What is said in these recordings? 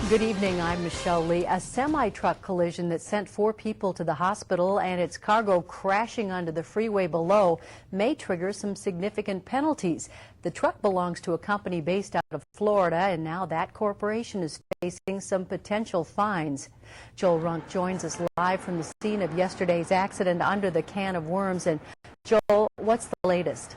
Good evening, I'm Michelle Lee. A semi-truck collision that sent 4 people to the hospital and its cargo crashing onto the freeway below may trigger some significant penalties. The truck belongs to a company based out of Florida, and now that corporation is facing some potential fines. Joel Runk joins us live from the scene of yesterday's accident under the can of worms. And Joel, what's the latest?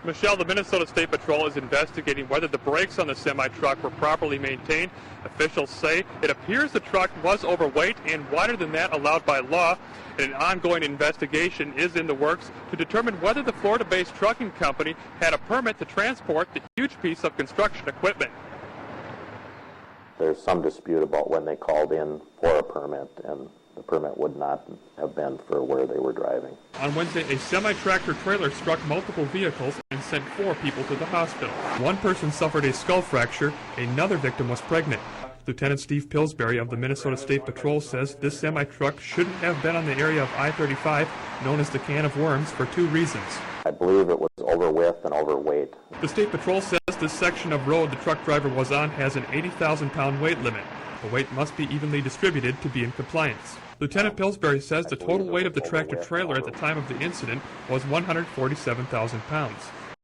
Michelle, the Minnesota State Patrol is investigating whether the brakes on the semi-truck were properly maintained. Officials say it appears the truck was overweight and wider than that allowed by law. And an ongoing investigation is in the works to determine whether the Florida-based trucking company had a permit to transport the huge piece of construction equipment. There's some dispute about when they called in for a permit, and the permit would not have been for where they were driving. On Wednesday, a semi-tractor trailer struck multiple vehicles and sent 4 people to the hospital. One person suffered a skull fracture. Another victim was pregnant. Lieutenant Steve Pillsbury of the Minnesota State Patrol says this semi-truck shouldn't have been on the area of I35, known as the Can of Worms, for 2 reasons. I believe it was over width and overweight. The State Patrol says this section of road the truck driver was on has an 80,000-pound weight limit. The weight must be evenly distributed to be in compliance. Lieutenant Pillsbury says the total weight of the tractor-trailer at the time of the incident was 147,000 pounds,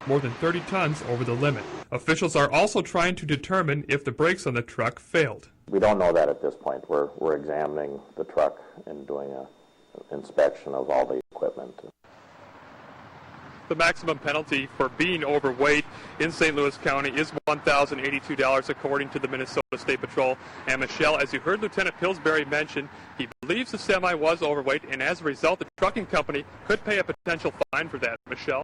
more than 30 tons over the limit. Officials are also trying to determine if the brakes on the truck failed. We don't know that at this point. We're examining the truck and doing an inspection of all the equipment. The maximum penalty for being overweight in St. Louis County is $1,082 according to the Minnesota State Patrol. And Michelle, as you heard Lieutenant Pillsbury mention, he believes the semi was overweight, and as a result, the trucking company could pay a potential fine for that. Michelle?